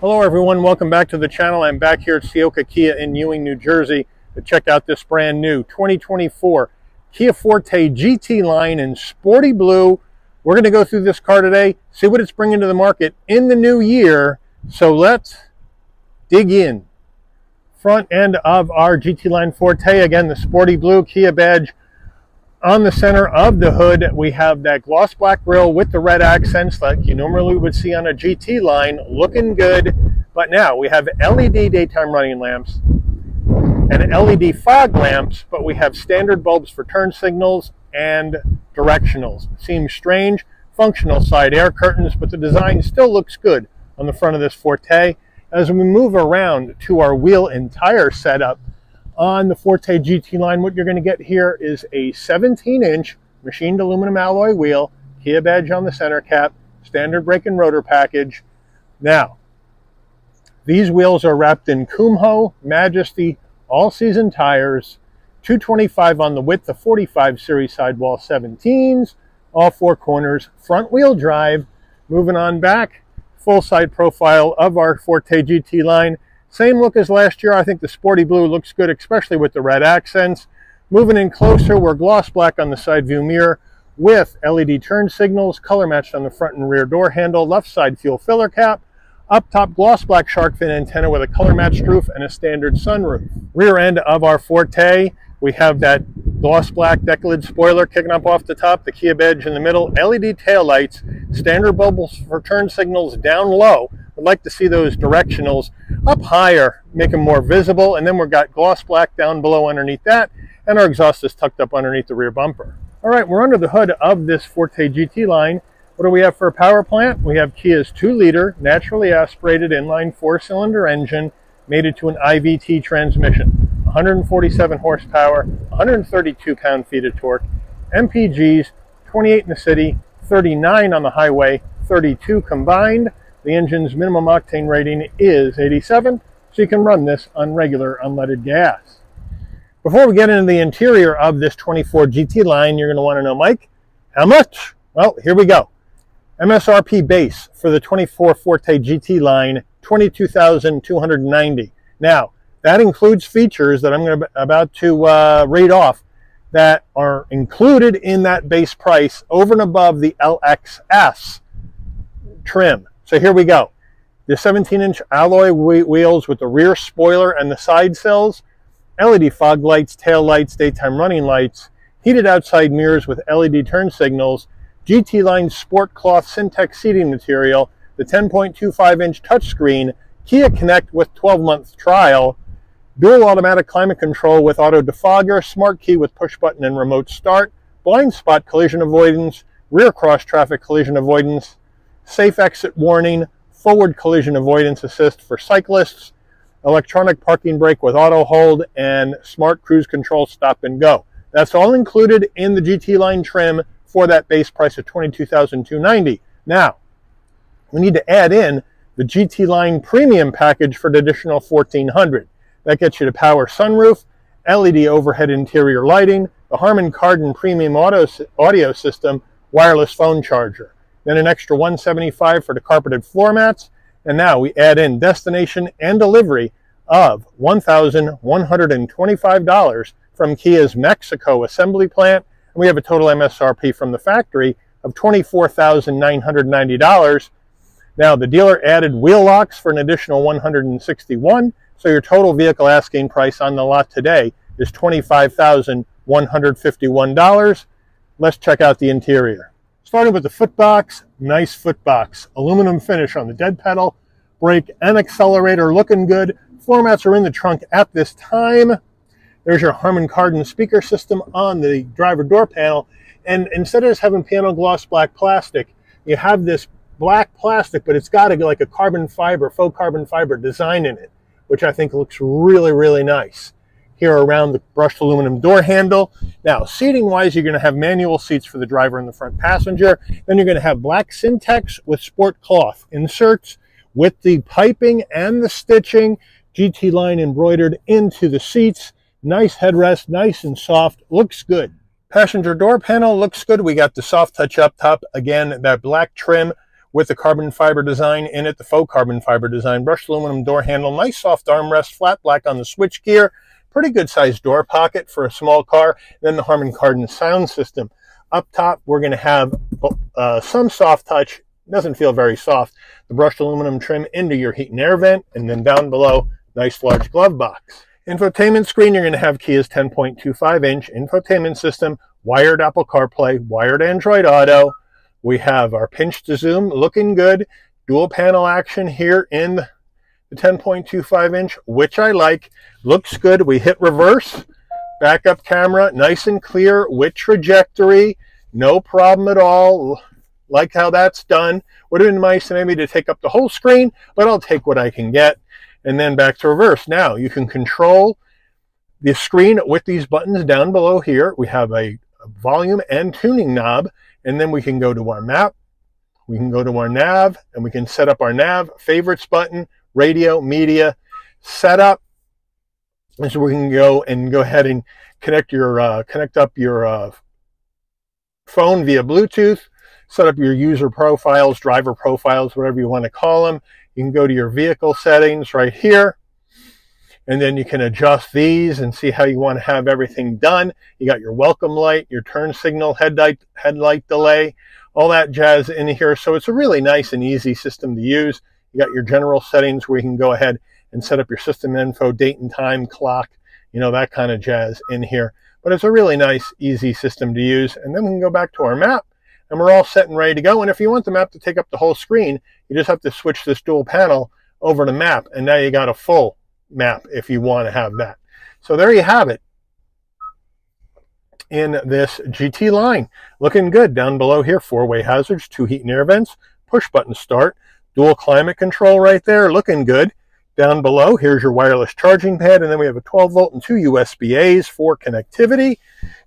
Hello everyone, welcome back to the channel. I'm back here at Ciocca Kia in Ewing, New Jersey to check out this brand new 2024 Kia Forte GT-Line in sporty blue. We're going to go through this car today, see what it's bringing to the market in the new year. So let's dig in. Front end of our GT-Line Forte, again the sporty blue Kia badge on the center of the hood. We have that gloss black grille with the red accents like you normally would see on a GT line, looking good. But now we have LED daytime running lamps and LED fog lamps, but we have standard bulbs for turn signals and directionals. Seems strange, functional side air curtains, but the design still looks good on the front of this Forte. As we move around to our wheel and tire setup, on the Forte GT-Line, what you're going to get here is a 17-inch machined aluminum alloy wheel, Kia badge on the center cap, standard brake and rotor package. Now, these wheels are wrapped in Kumho Majesty all-season tires, 225 on the width of 45 series sidewall 17s, all four corners, front-wheel drive. Moving on back, full side profile of our Forte GT-Line. Same look as last year. I think the sporty blue looks good, especially with the red accents. Moving in closer, we're gloss black on the side view mirror with LED turn signals, color matched on the front and rear door handle, left side fuel filler cap, up top gloss black shark fin antenna with a color matched roof and a standard sunroof. Rear end of our Forte, we have that gloss black deck lid spoiler kicking up off the top, the Kia badge in the middle, LED taillights, standard bulbs for turn signals down low. I'd like to see those directionals up higher, make them more visible. And then we've got gloss black down below underneath that, and our exhaust is tucked up underneath the rear bumper. All right, we're under the hood of this Forte GT-Line. What do we have for a power plant? We have Kia's 2-liter, naturally aspirated inline 4-cylinder engine, mated to an IVT transmission. 147 horsepower, 132 pound-feet of torque, MPGs, 28 in the city, 39 on the highway, 32 combined. The engine's minimum octane rating is 87, so you can run this on regular unleaded gas. Before we get into the interior of this 24 GT-Line, you're going to want to know, Mike, how much? Well, here we go. MSRP base for the 24 Forte GT-Line, $22,290. Now, that includes features that I'm about to read off that are included in that base price over and above the LXS trim. So here we go. The 17-inch alloy wheels with the rear spoiler and the side sills, LED fog lights, tail lights, daytime running lights, heated outside mirrors with LED turn signals, GT-Line Sport Cloth Syntex seating material, the 10.25-inch touchscreen, Kia Connect with 12-month trial, dual automatic climate control with auto defogger, smart key with push button and remote start, blind spot collision avoidance, rear cross traffic collision avoidance, safe exit warning, forward collision avoidance assist for cyclists, electronic parking brake with auto hold, and smart cruise control stop and go. That's all included in the GT-Line trim for that base price of $22,290. Now, we need to add in the GT-Line premium package for an additional $1,400. That gets you the power sunroof, LED overhead interior lighting, the Harman Kardon premium audio system, wireless phone charger. Then an extra $175 for the carpeted floor mats. And now we add in destination and delivery of $1,125 from Kia's Mexico assembly plant. And we have a total MSRP from the factory of $24,990. Now the dealer added wheel locks for an additional $161. So your total vehicle asking price on the lot today is $25,151. Let's check out the interior. Starting with the footbox, nice footbox. Aluminum finish on the dead pedal, brake and accelerator looking good. Floor mats are in the trunk at this time. There's your Harman Kardon speaker system on the driver door panel. And instead of just having piano gloss black plastic, you have this black plastic, but it's got like a carbon fiber, faux carbon fiber design in it, which I think looks really, really nice. Here around the brushed aluminum door handle. Now, seating wise, you're going to have manual seats for the driver and the front passenger. Then you're going to have black Syntex with sport cloth inserts with the piping and the stitching, GT-Line embroidered into the seats. Nice headrest, nice and soft, looks good. Passenger door panel looks good. We got the soft touch up top. Again, that black trim with the carbon fiber design in it, the faux carbon fiber design, brushed aluminum door handle, nice soft armrest, flat black on the switch gear, pretty good sized door pocket for a small car, and then the Harman Kardon sound system. Up top, we're going to have some soft touch. It doesn't feel very soft. The brushed aluminum trim into your heat and air vent, and then down below, nice large glove box. Infotainment screen, you're going to have Kia's 10.25-inch infotainment system, wired Apple CarPlay, wired Android Auto. We have our pinch to zoom, looking good. Dual panel action here in the 10.25-inch, which I like. Looks good. We hit reverse. Backup camera, nice and clear with trajectory. No problem at all. Like how that's done. Would have been nice maybe to take up the whole screen, but I'll take what I can get. And then back to reverse. Now you can control the screen with these buttons down below here. We have a volume and tuning knob, and then we can go to our map. We can go to our nav, and we can set up our nav, favorites button, radio, media, setup. And so we can go ahead and connect up your phone via Bluetooth, set up your user profiles, driver profiles, whatever you want to call them. You can go to your vehicle settings right here, and then you can adjust these and see how you want to have everything done. You got your welcome light, your turn signal, headlight delay, all that jazz in here. So it's a really nice and easy system to use. You got your general settings where you can go ahead and set up your system info, date and time, clock, you know, that kind of jazz in here. But it's a really nice, easy system to use. And then we can go back to our map, and we're all set and ready to go. And if you want the map to take up the whole screen, you just have to switch this dual panel over to map, and now you got a full map if you want to have that. So there you have it in this GT line. Looking good. Down below here, 4-way hazards, 2 heat and air vents, push button start, dual climate control right there, looking good. Down below, here's your wireless charging pad, and then we have a 12-volt and 2 USB-As for connectivity.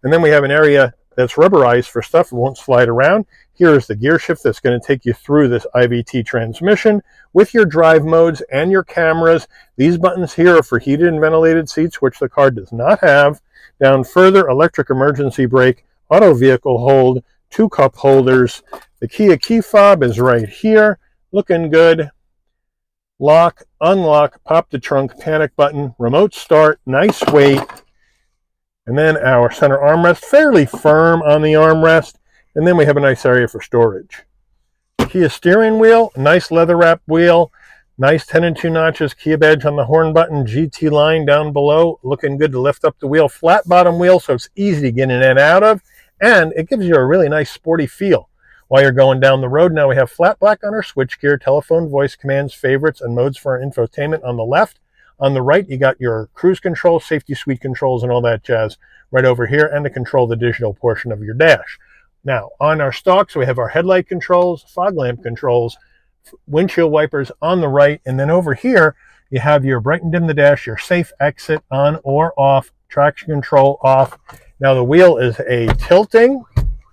And then we have an area that's rubberized for stuff. It won't slide around. Here is the gear shift that's going to take you through this IVT transmission with your drive modes and your cameras. These buttons here are for heated and ventilated seats, which the car does not have. Down further, electric emergency brake, auto vehicle hold, 2 cup holders. The Kia key fob is right here, looking good. Lock, unlock, pop the trunk, panic button, remote start, nice weight. And then our center armrest, fairly firm on the armrest. And then we have a nice area for storage. Kia steering wheel, nice leather wrap wheel, nice 10 and 2 notches, Kia badge on the horn button, GT line down below, looking good to lift up the wheel. Flat bottom wheel, so it's easy to get in and out of. And it gives you a really nice sporty feel while you're going down the road. Now we have flat black on our switchgear, telephone, voice commands, favorites, and modes for our infotainment on the left. On the right, you got your cruise control, safety suite controls, and all that jazz right over here, and to control the digital portion of your dash. Now, on our stalks, we have our headlight controls, fog lamp controls, windshield wipers on the right, and then over here, you have your bright and dim the dash, your safe exit on or off, traction control off. Now, the wheel is a tilting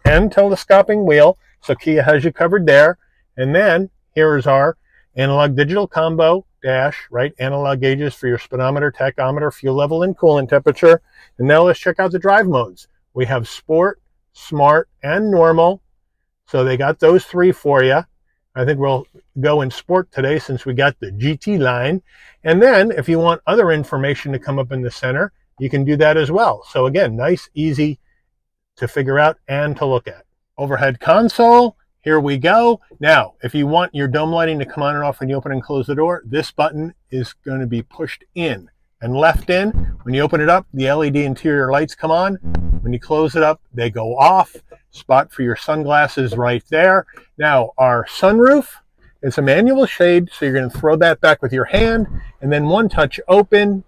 and telescoping wheel, so Kia has you covered there. And then here is our analog digital combo dash, right? Analog gauges for your speedometer, tachometer, fuel level, and coolant temperature. And now let's check out the drive modes. We have sport, smart, and normal. So they got those 3 for you. I think we'll go in sport today since we got the GT line. And then if you want other information to come up in the center, you can do that as well. So again, nice, easy to figure out and to look at. Overhead console, here we go. Now, if you want your dome lighting to come on and off when you open and close the door, this button is going to be pushed in and left in. When you open it up, the LED interior lights come on. When you close it up, they go off. Spot for your sunglasses right there. Now, our sunroof is a manual shade, so you're going to throw that back with your hand, and then 1 touch open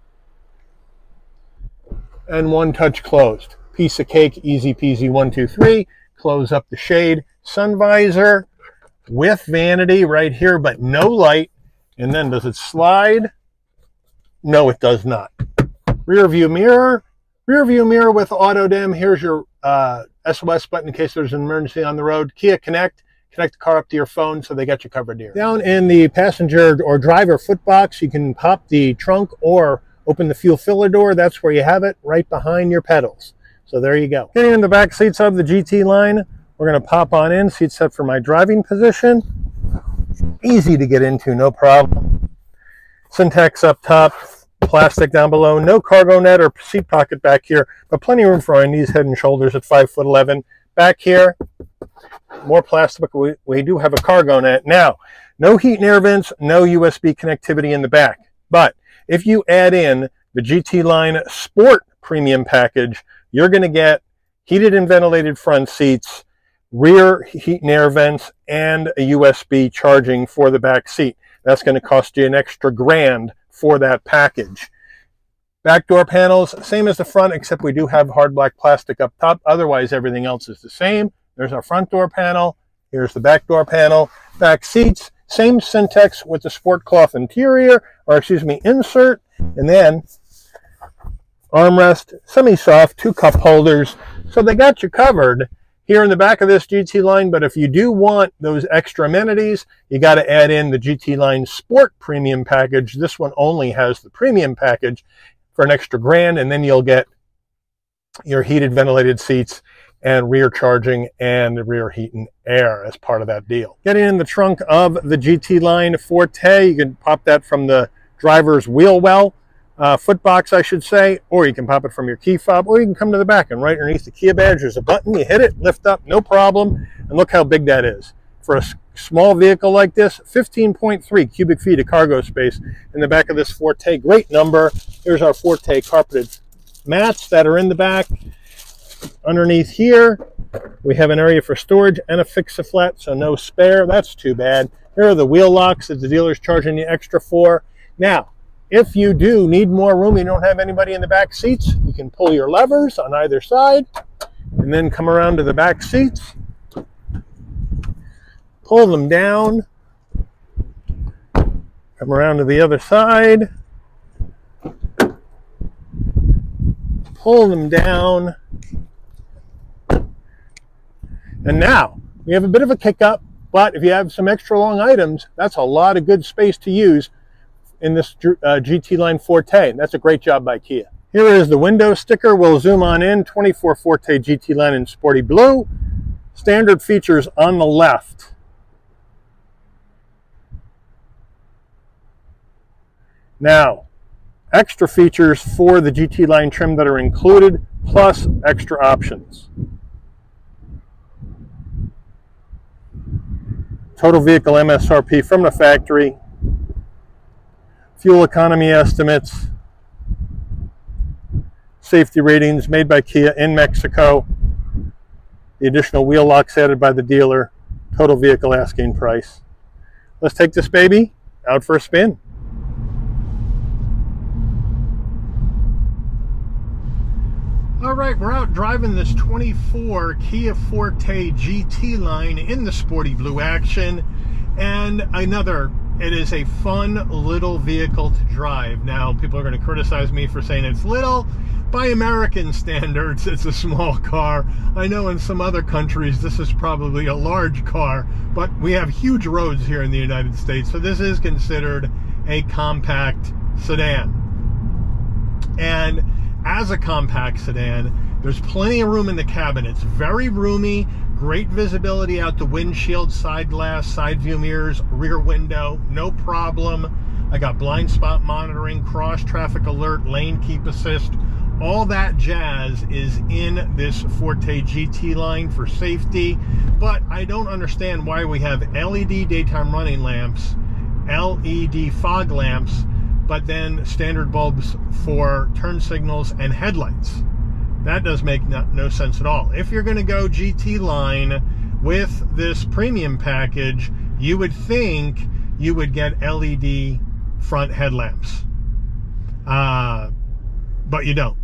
and 1 touch closed. Piece of cake, easy peasy, 1, 2, 3. Close up the shade. Sun visor with vanity right here, but no light. And then does it slide? No, it does not. Rear view mirror with auto dim. Here's your SOS button in case there's an emergency on the road. Kia Connect the car up to your phone, so they got you covered here. Down in the passenger or driver foot box, you can pop the trunk or open the fuel filler door. That's where you have it, right behind your pedals. So there you go. Getting in the back seats of the GT line, we're going to pop on in, seat set for my driving position. Easy to get into, no problem. Syntax up top, plastic down below, no cargo net or seat pocket back here, but plenty of room for our knees, head, and shoulders at 5'11". Back here, more plastic, but we do have a cargo net. Now, no heat and air vents, no USB connectivity in the back. But if you add in the GT-Line Sport Premium Package, you're going to get heated and ventilated front seats, rear heat and air vents, and a USB charging for the back seat. That's going to cost you an extra $1,000 for that package. Back door panels, same as the front, except we do have hard black plastic up top. Otherwise, everything else is the same. There's our front door panel. Here's the back door panel. Back seats, same Syntex with the sport cloth interior, or excuse me, insert. And then armrest, semi-soft, 2 cup holders. So they got you covered here in the back of this GT-Line, but if you do want those extra amenities, you got to add in the GT-Line Sport Premium Package. This one only has the Premium Package for an extra $1,000, and then you'll get your heated ventilated seats and rear charging and rear heat and air as part of that deal. Getting in the trunk of the GT-Line Forte, you can pop that from the driver's wheel well, foot box, I should say, or you can pop it from your key fob, or you can come to the back and right underneath the Kia badge, there's a button, you hit it, lift up, no problem, and look how big that is. For a small vehicle like this, 15.3 cubic feet of cargo space in the back of this Forte. Great number. Here's our Forte carpeted mats that are in the back. Underneath here, we have an area for storage and a fix-a-flat, so no spare. That's too bad. Here are the wheel locks that the dealer's charging you extra for. Now, if you do need more room, you don't have anybody in the back seats, you can pull your levers on either side and then come around to the back seats, pull them down, come around to the other side, pull them down, and now we have a bit of a kick up, but if you have some extra long items, that's a lot of good space to use in this GT-Line Forte. That's a great job by Kia. Here is the window sticker. We'll zoom on in. 24 Forte GT-Line in sporty blue. Standard features on the left. Now, extra features for the GT-Line trim that are included, plus extra options. Total vehicle MSRP from the factory. Fuel economy estimates, safety ratings made by Kia in Mexico, the additional wheel locks added by the dealer, total vehicle asking price. Let's take this baby out for a spin. All right, we're out driving this 24 Kia Forte GT-Line in the sporty blue action, and it is a fun little vehicle to drive. Now, people are going to criticize me for saying it's little. By American standards, it's a small car. I know in some other countries, this is probably a large car, but we have huge roads here in the United States, so this is considered a compact sedan. And as a compact sedan, there's plenty of room in the cabin. It's very roomy. Great visibility out the windshield, side glass, side view mirrors, rear window, no problem. I got blind spot monitoring, cross traffic alert, lane keep assist. All that jazz is in this Forte GT-Line for safety, but I don't understand why we have LED daytime running lamps, LED fog lamps, but then standard bulbs for turn signals and headlights. That does make no sense at all. If you're going to go GT-Line with this premium package, you would think you would get LED front headlamps. But you don't.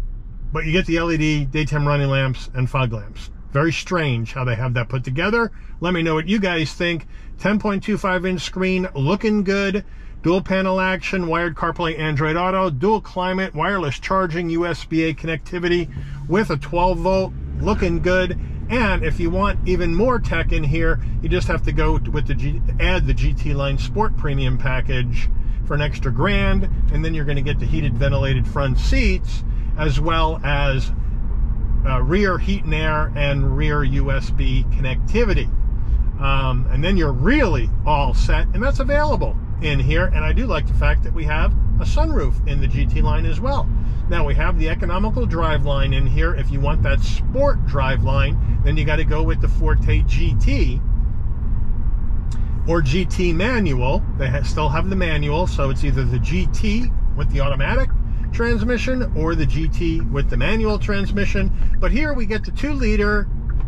But you get the LED daytime running lamps and fog lamps. Very strange how they have that put together. Let me know what you guys think. 10.25-inch screen, looking good. Dual panel action, wired CarPlay, Android Auto, dual climate, wireless charging, USB-A connectivity with a 12-volt, looking good. And if you want even more tech in here, you just have to go with add the GT-Line Sport Premium package for an extra $1,000, and then you're going to get the heated ventilated front seats, as well as rear heat and air and rear USB connectivity. And then you're really all set, and that's available in here. And I do like the fact that we have a sunroof in the GT line as well. Now we have the economical drive line in here. If you want that sport drive line, then you got to go with the Forte GT or GT manual. They still have the manual, so it's either the GT with the automatic transmission or the GT with the manual transmission. But here we get the 2-liter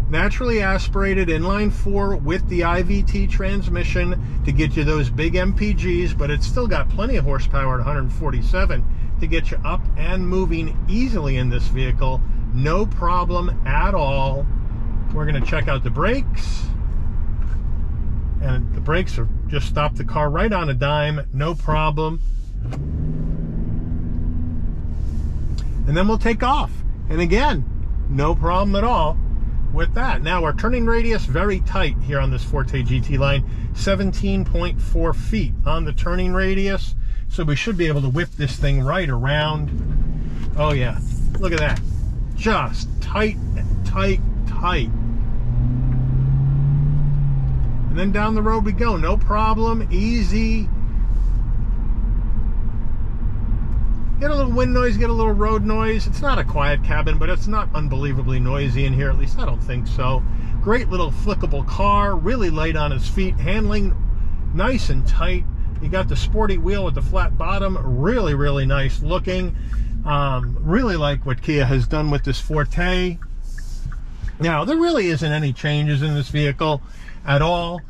naturally aspirated inline 4 with the IVT transmission to get you those big MPGs, but it's still got plenty of horsepower at 147 to get you up and moving easily in this vehicle. No problem at all. We're going to check out the brakes, and the brakes are just stop the car right on a dime, no problem. And then we'll take off, and again, no problem at all with that. Now our turning radius very tight here on this Forte GT line, 17.4 feet on the turning radius, so we should be able to whip this thing right around. Oh yeah, look at that, just tight, tight, tight. And then down the road we go, no problem, easy. Get a little wind noise, get a little road noise. It's not a quiet cabin, but it's not unbelievably noisy in here, at least I don't think so. Great little flickable car, really light on its feet, handling nice and tight. You got the sporty wheel with the flat bottom, really, really nice looking. Really like what Kia has done with this Forte. Now, there really isn't any changes in this vehicle at all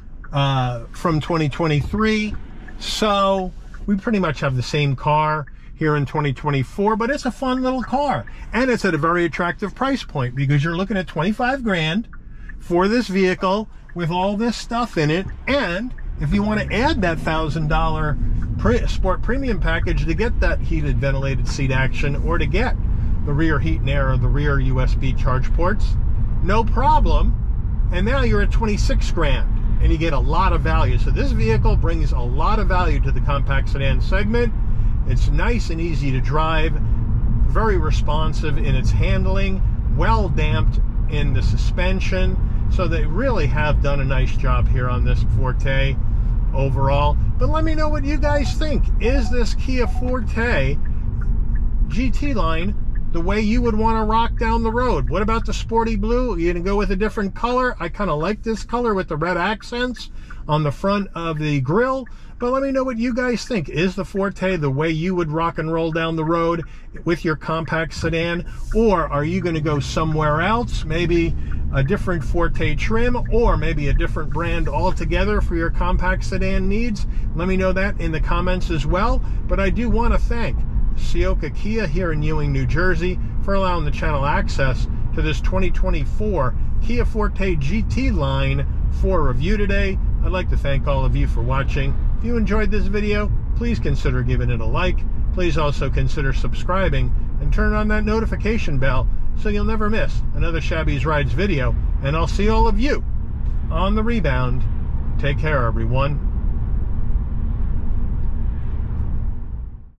from 2023, so we pretty much have the same car here in 2024, but it's a fun little car, and it's at a very attractive price point because you're looking at 25 grand for this vehicle with all this stuff in it. And if you want to add that $1,000 sport premium package to get that heated ventilated seat action, or to get the rear heat and air or the rear USB charge ports, no problem. And now you're at 26 grand and you get a lot of value. So this vehicle brings a lot of value to the compact sedan segment. It's nice and easy to drive, very responsive in its handling, well damped in the suspension. So they really have done a nice job here on this Forte overall. But let me know what you guys think. Is this Kia Forte GT line the way you would want to rock down the road? What about the sporty blue? Are you gonna go with a different color? I kind of like this color with the red accents on the front of the grille. But let me know what you guys think. Is the Forte the way you would rock and roll down the road with your compact sedan? Or are you going to go somewhere else? Maybe a different Forte trim, or maybe a different brand altogether for your compact sedan needs? Let me know that in the comments as well. But I do want to thank Ciocca Kia here in Ewing, New Jersey for allowing the channel access to this 2024 Kia Forte GT line for review today. I'd like to thank all of you for watching. If you enjoyed this video, please consider giving it a like. Please also consider subscribing and turn on that notification bell so you'll never miss another Shabby's Rides video. And I'll see all of you on the rebound. Take care, everyone.